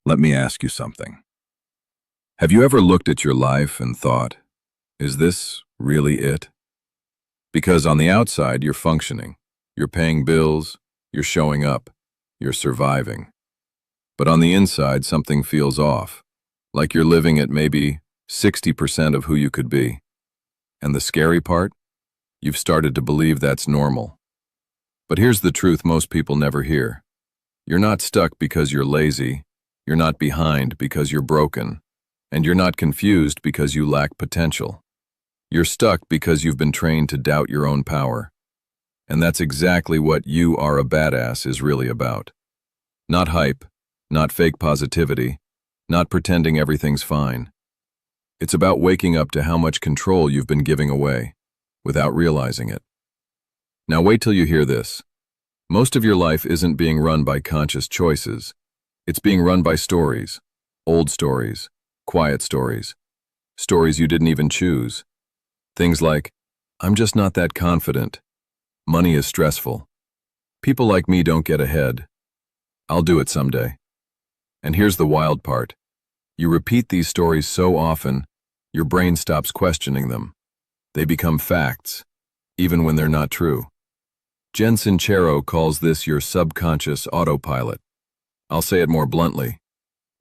Let me ask you something. Have you ever looked at your life and thought, is this really it? Because on the outside, you're functioning. You're paying bills, you're showing up, you're surviving. But on the inside, something feels off, like you're living at maybe 60% of who you could be. And the scary part? You've started to believe that's normal. But here's the truth most people never hear. You're not stuck because you're lazy, you're not behind because you're broken, and you're not confused because you lack potential. You're stuck because you've been trained to doubt your own power. And that's exactly what "you are a badass" is really about. Not hype, not fake positivity, not pretending everything's fine. It's about waking up to how much control you've been giving away, without realizing it. Now wait till you hear this. Most of your life isn't being run by conscious choices. It's being run by stories, old stories, quiet stories, stories you didn't even choose. Things like, "I'm just not that confident," "Money is stressful," "People like me don't get ahead," "I'll do it someday." And here's the wild part. You repeat these stories so often, your brain stops questioning them. They become facts, even when they're not true. Jen Sincero calls this your subconscious autopilot. I'll say it more bluntly.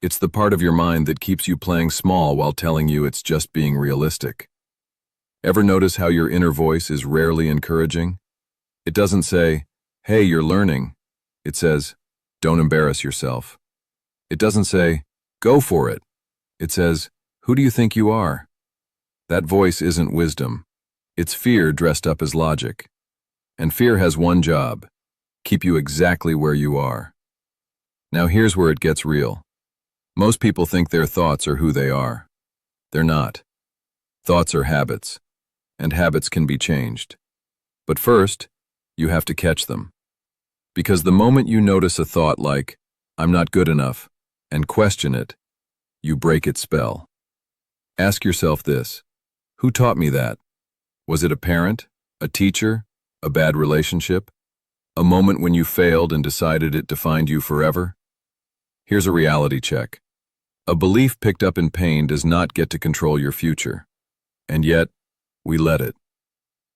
It's the part of your mind that keeps you playing small while telling you it's just being realistic. Ever notice how your inner voice is rarely encouraging? It doesn't say, "Hey, you're learning." It says, "Don't embarrass yourself." It doesn't say, "Go for it." It says, "Who do you think you are?" That voice isn't wisdom. It's fear dressed up as logic. And fear has one job: keep you exactly where you are. Now here's where it gets real. Most people think their thoughts are who they are. They're not. Thoughts are habits, and habits can be changed. But first, you have to catch them. Because the moment you notice a thought like, "I'm not good enough," and question it, you break its spell. Ask yourself this: who taught me that? Was it a parent, a teacher, a bad relationship, a moment when you failed and decided it defined you forever? Here's a reality check. A belief picked up in pain does not get to control your future. And yet, we let it.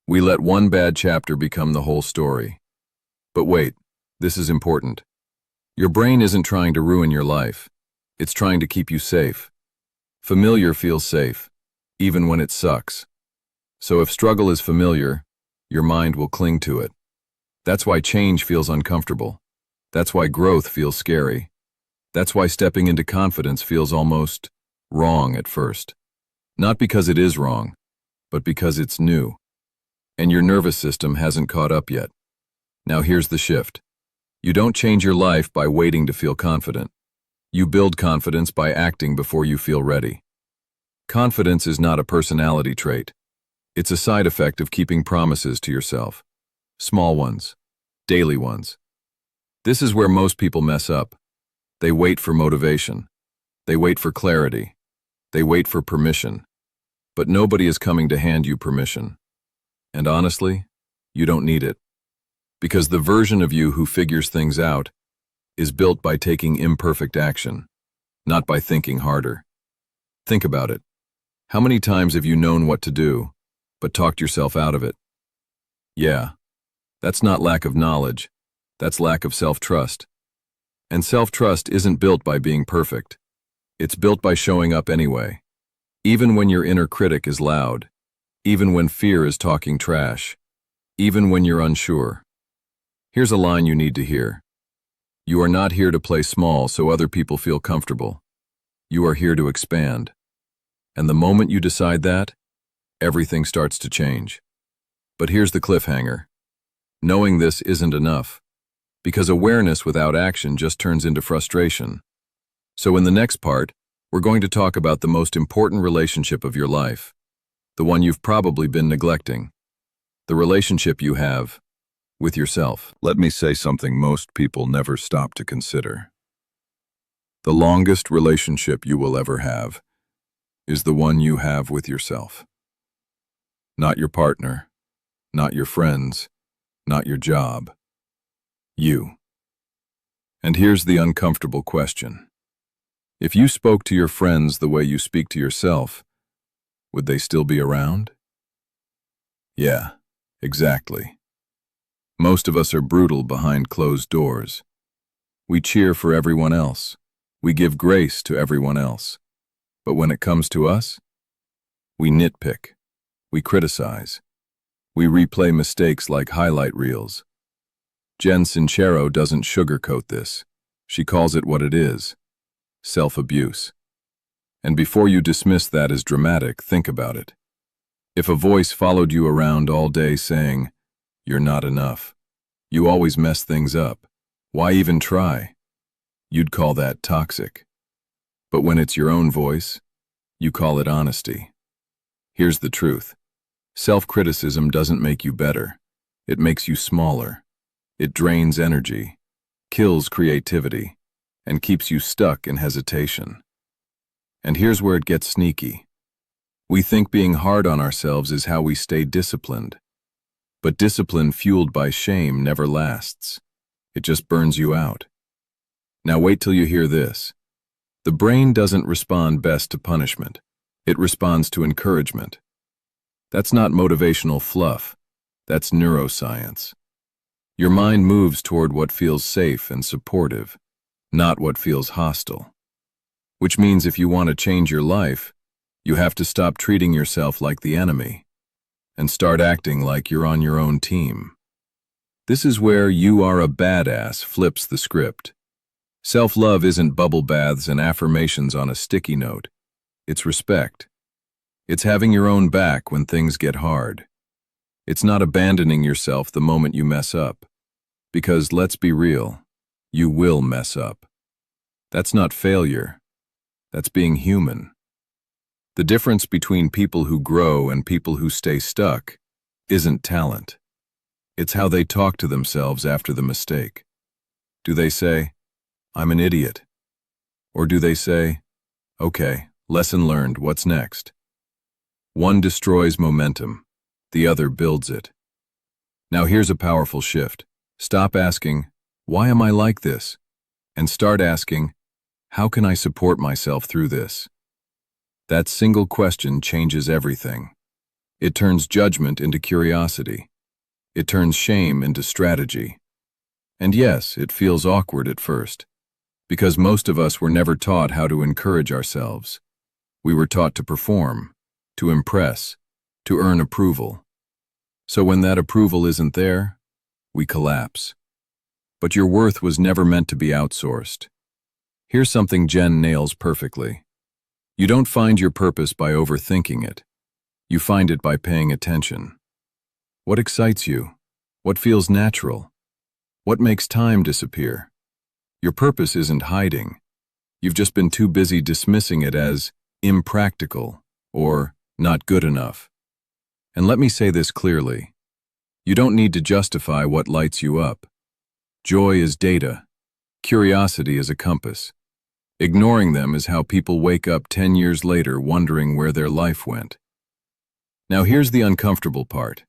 We let one bad chapter become the whole story. But wait, this is important. Your brain isn't trying to ruin your life. It's trying to keep you safe. Familiar feels safe, even when it sucks. So if struggle is familiar, your mind will cling to it. That's why change feels uncomfortable. That's why growth feels scary. That's why stepping into confidence feels almost wrong at first. Not because it is wrong, but because it's new. And your nervous system hasn't caught up yet. Now here's the shift. You don't change your life by waiting to feel confident. You build confidence by acting before you feel ready. Confidence is not a personality trait. It's a side effect of keeping promises to yourself. Small ones, daily ones. This is where most people mess up. They wait for motivation. They wait for clarity. They wait for permission. But nobody is coming to hand you permission. And honestly, you don't need it. Because the version of you who figures things out is built by taking imperfect action, not by thinking harder. Think about it. How many times have you known what to do, but talked yourself out of it? Yeah, that's not lack of knowledge, that's lack of self-trust. And self-trust isn't built by being perfect. It's built by showing up anyway. Even when your inner critic is loud, even when fear is talking trash, even when you're unsure. Here's a line you need to hear. You are not here to play small so other people feel comfortable. You are here to expand. And the moment you decide that, everything starts to change. But here's the cliffhanger. Knowing this isn't enough, because awareness without action just turns into frustration. So in the next part, we're going to talk about the most important relationship of your life, the one you've probably been neglecting, the relationship you have with yourself. Let me say something most people never stop to consider. The longest relationship you will ever have is the one you have with yourself. Not your partner, not your friends, not your job. You. And here's the uncomfortable question. If you spoke to your friends the way you speak to yourself, would they still be around? Yeah, exactly. Most of us are brutal behind closed doors. We cheer for everyone else. We give grace to everyone else. But when it comes to us, we nitpick. We criticize. We replay mistakes like highlight reels. Jen Sincero doesn't sugarcoat this. She calls it what it is: self-abuse. And before you dismiss that as dramatic, think about it. If a voice followed you around all day saying, "You're not enough. You always mess things up. Why even try?" You'd call that toxic. But when it's your own voice, you call it honesty. Here's the truth. Self-criticism doesn't make you better. It makes you smaller. It drains energy, kills creativity, and keeps you stuck in hesitation. And here's where it gets sneaky. We think being hard on ourselves is how we stay disciplined. But discipline fueled by shame never lasts. It just burns you out. Now wait till you hear this. The brain doesn't respond best to punishment. It responds to encouragement. That's not motivational fluff. That's neuroscience. Your mind moves toward what feels safe and supportive, not what feels hostile. Which means if you want to change your life, you have to stop treating yourself like the enemy and start acting like you're on your own team. This is where "you are a badass" flips the script. Self-love isn't bubble baths and affirmations on a sticky note. It's respect. It's having your own back when things get hard. It's not abandoning yourself the moment you mess up. Because let's be real, you will mess up. That's not failure. That's being human. The difference between people who grow and people who stay stuck isn't talent. It's how they talk to themselves after the mistake. Do they say, "I'm an idiot"? Or do they say, "Okay, lesson learned, what's next"? One destroys momentum, the other builds it. Now here's a powerful shift. Stop asking, "Why am I like this?" and start asking, "How can I support myself through this?" That single question changes everything. It turns judgment into curiosity. It turns shame into strategy. And yes, it feels awkward at first, because most of us were never taught how to encourage ourselves. We were taught to perform, to impress, to earn approval. So when that approval isn't there, we collapse. But your worth was never meant to be outsourced. Here's something Jen nails perfectly. You don't find your purpose by overthinking it. You find it by paying attention. What excites you? What feels natural? What makes time disappear? Your purpose isn't hiding. You've just been too busy dismissing it as impractical or not good enough. And let me say this clearly. You don't need to justify what lights you up. Joy is data. Curiosity is a compass. Ignoring them is how people wake up 10 years later wondering where their life went. Now here's the uncomfortable part.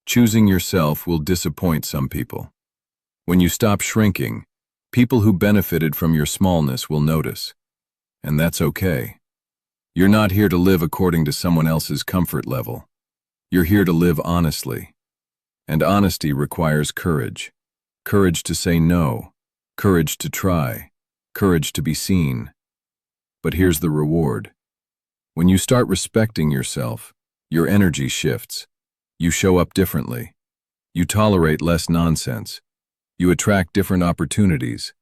Choosing yourself will disappoint some people. When you stop shrinking, people who benefited from your smallness will notice. And that's okay. You're not here to live according to someone else's comfort level. You're here to live honestly. And honesty requires courage. Courage to say no. Courage to try. Courage to be seen. But here's the reward. When you start respecting yourself, your energy shifts. You show up differently. You tolerate less nonsense. You attract different opportunities.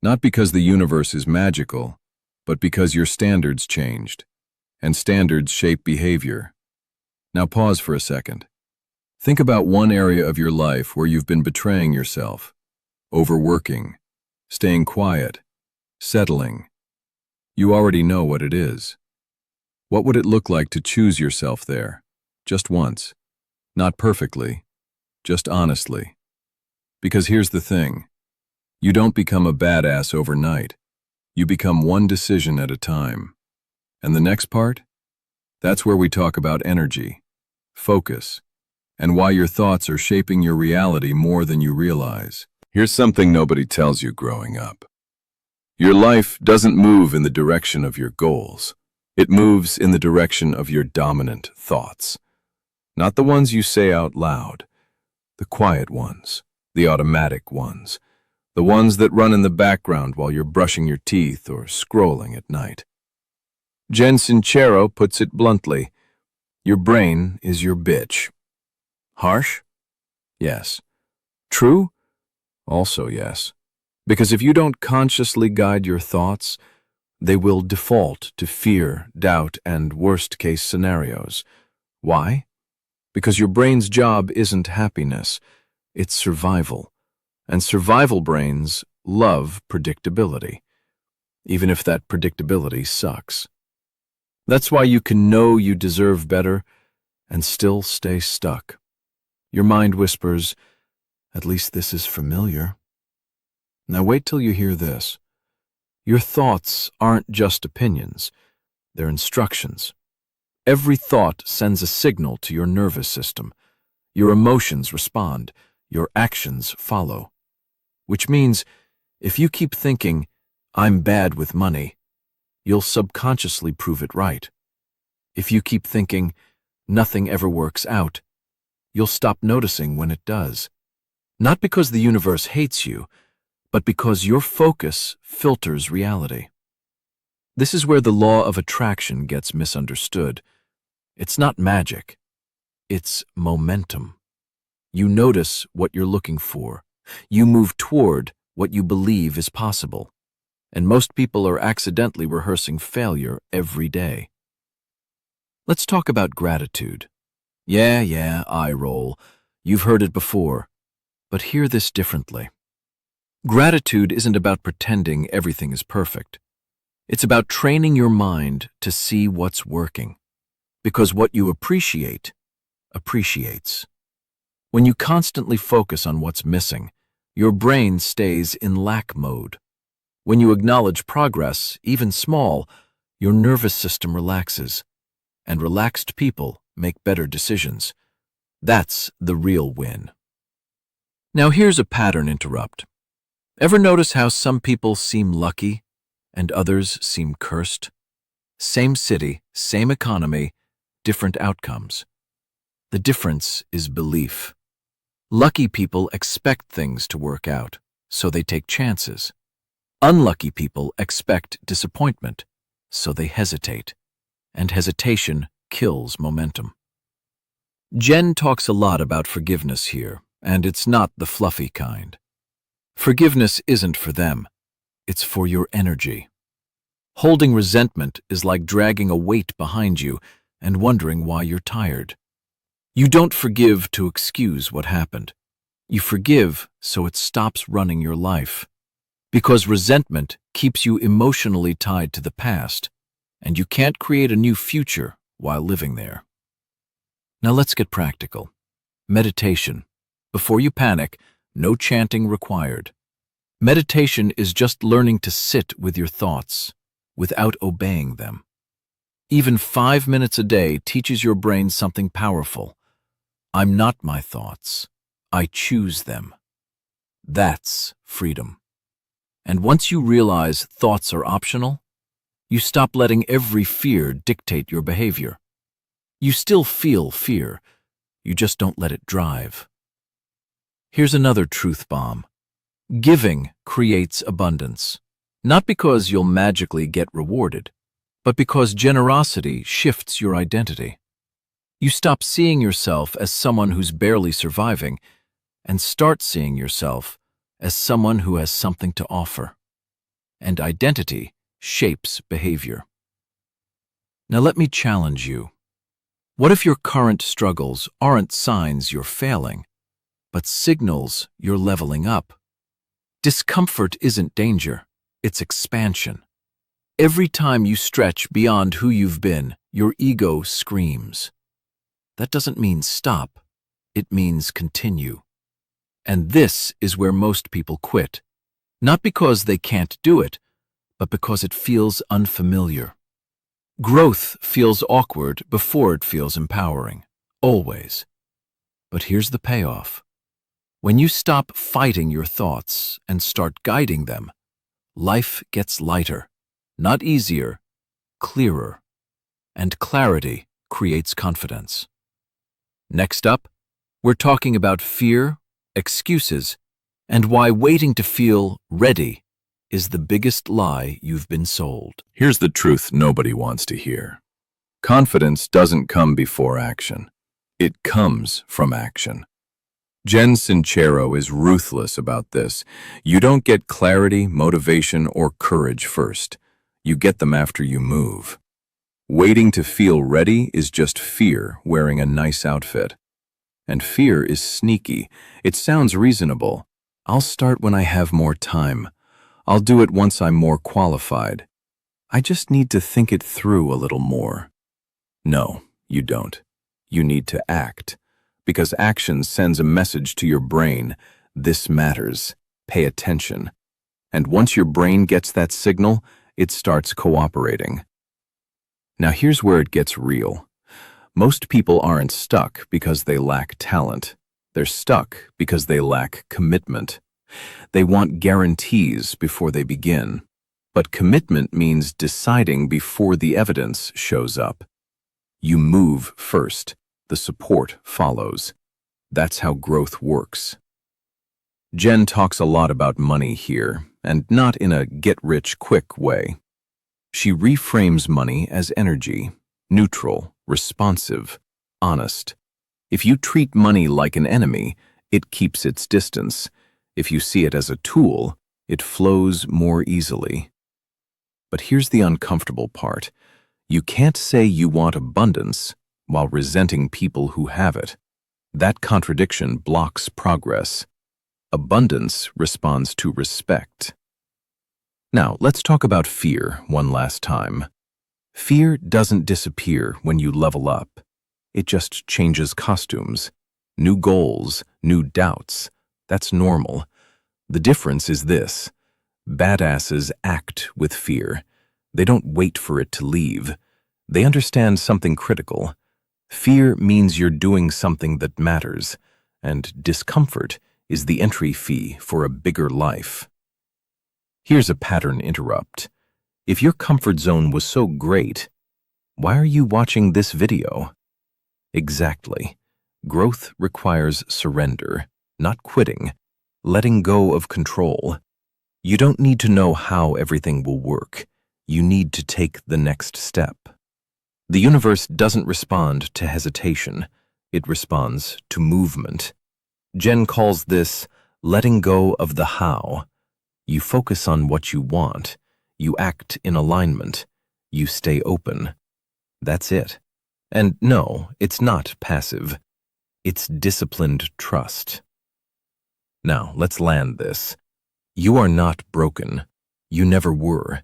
Not because the universe is magical, but because your standards changed. And standards shape behavior. Now pause for a second. Think about one area of your life where you've been betraying yourself. Overworking. Staying quiet. Settling. You already know what it is. What would it look like to choose yourself there? Just once. Not perfectly. Just honestly. Because here's the thing. You don't become a badass overnight. You become one decision at a time. And the next part? That's where we talk about energy, focus, and why your thoughts are shaping your reality more than you realize. Here's something nobody tells you growing up. Your life doesn't move in the direction of your goals. It moves in the direction of your dominant thoughts. Not the ones you say out loud, the quiet ones, the automatic ones, the ones that run in the background while you're brushing your teeth or scrolling at night. Jen Sincero puts it bluntly, your brain is your bitch. Harsh? Yes. True? Also yes. Because if you don't consciously guide your thoughts, they will default to fear, doubt, and worst-case scenarios. Why? Because your brain's job isn't happiness, it's survival. And survival brains love predictability, even if that predictability sucks. That's why you can know you deserve better and still stay stuck. Your mind whispers, at least this is familiar. Now wait till you hear this. Your thoughts aren't just opinions, they're instructions. Every thought sends a signal to your nervous system. Your emotions respond, your actions follow. Which means, if you keep thinking, I'm bad with money, you'll subconsciously prove it right. If you keep thinking, nothing ever works out, you'll stop noticing when it does. Not because the universe hates you, but because your focus filters reality. This is where the law of attraction gets misunderstood. It's not magic. It's momentum. You notice what you're looking for. You move toward what you believe is possible. And most people are accidentally rehearsing failure every day. Let's talk about gratitude. Yeah, eye roll. You've heard it before. But hear this differently. Gratitude isn't about pretending everything is perfect. It's about training your mind to see what's working. Because what you appreciate, appreciates. When you constantly focus on what's missing, your brain stays in lack mode. When you acknowledge progress, even small, your nervous system relaxes. And relaxed people make better decisions. That's the real win. Now here's a pattern interrupt. Ever notice how some people seem lucky and others seem cursed? Same city, same economy, different outcomes. The difference is belief. Lucky people expect things to work out, so they take chances. Unlucky people expect disappointment, so they hesitate. And hesitation kills momentum. Jen talks a lot about forgiveness here, and it's not the fluffy kind. Forgiveness isn't for them, it's for your energy. Holding resentment is like dragging a weight behind you and wondering why you're tired. You don't forgive to excuse what happened. You forgive so it stops running your life. Because resentment keeps you emotionally tied to the past, and you can't create a new future while living there. Now let's get practical. Meditation. Before you panic, no chanting required. Meditation is just learning to sit with your thoughts without obeying them. Even 5 minutes a day teaches your brain something powerful. I'm not my thoughts. I choose them. That's freedom. And once you realize thoughts are optional, you stop letting every fear dictate your behavior. You still feel fear, you just don't let it drive. Here's another truth bomb. Giving creates abundance, not because you'll magically get rewarded, but because generosity shifts your identity. You stop seeing yourself as someone who's barely surviving and start seeing yourself as someone who has something to offer. And identity shapes behavior. Now let me challenge you. What if your current struggles aren't signs you're failing, but signals you're leveling up? Discomfort isn't danger, it's expansion. Every time you stretch beyond who you've been, your ego screams. That doesn't mean stop, it means continue. And this is where most people quit. Not because they can't do it, but because it feels unfamiliar. Growth feels awkward before it feels empowering, always. But here's the payoff. When you stop fighting your thoughts and start guiding them, life gets lighter, not easier, clearer. And clarity creates confidence. Next up, we're talking about fear, excuses, and why waiting to feel ready is the biggest lie you've been sold. Here's the truth nobody wants to hear. Confidence doesn't come before action. It comes from action. Jen Sincero is ruthless about this. You don't get clarity, motivation, or courage first. You get them after you move. Waiting to feel ready is just fear wearing a nice outfit. And fear is sneaky. It sounds reasonable. I'll start when I have more time. I'll do it once I'm more qualified. I just need to think it through a little more. No, you don't. You need to act. Because action sends a message to your brain. This matters. Pay attention. And once your brain gets that signal, it starts cooperating. Now here's where it gets real. Most people aren't stuck because they lack talent. They're stuck because they lack commitment. They want guarantees before they begin. But commitment means deciding before the evidence shows up. You move first. The support follows. That's how growth works. Jen talks a lot about money here, and not in a get-rich-quick way. She reframes money as energy, neutral, responsive, honest. If you treat money like an enemy, it keeps its distance. If you see it as a tool, it flows more easily. But here's the uncomfortable part. You can't say you want abundance while resenting people who have it. That contradiction blocks progress. Abundance responds to respect. Now, let's talk about fear one last time. Fear doesn't disappear when you level up. It just changes costumes. New goals, new doubts. That's normal. The difference is this. Badasses act with fear. They don't wait for it to leave. They understand something critical. Fear means you're doing something that matters, and discomfort is the entry fee for a bigger life. Here's a pattern interrupt. If your comfort zone was so great, why are you watching this video? Exactly. Growth requires surrender, not quitting, letting go of control. You don't need to know how everything will work. You need to take the next step. The universe doesn't respond to hesitation. It responds to movement. Jen calls this letting go of the how. You focus on what you want. You act in alignment. You stay open. That's it. And no, it's not passive. It's disciplined trust. Now, let's land this. You are not broken. You never were.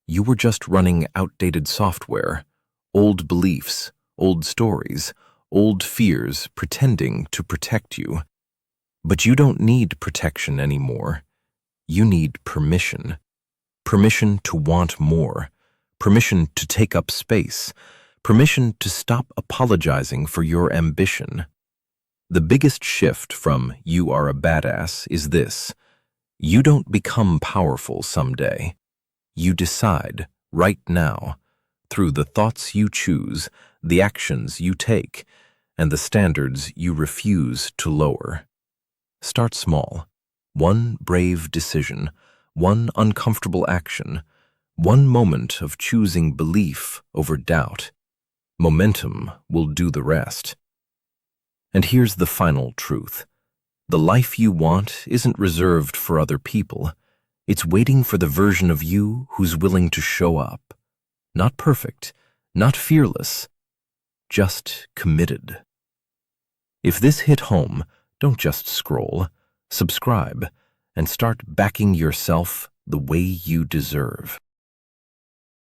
You were just running outdated software. Old beliefs, old stories, old fears pretending to protect you. But you don't need protection anymore. You need permission. Permission to want more. Permission to take up space. Permission to stop apologizing for your ambition. The biggest shift from "you are a badass" is this. You don't become powerful someday. You decide right now. Through the thoughts you choose, the actions you take, and the standards you refuse to lower. Start small. One brave decision, one uncomfortable action, one moment of choosing belief over doubt. Momentum will do the rest. And here's the final truth. The life you want isn't reserved for other people. It's waiting for the version of you who's willing to show up. Not perfect, not fearless, just committed. If this hit home, don't just scroll, subscribe, and start backing yourself the way you deserve.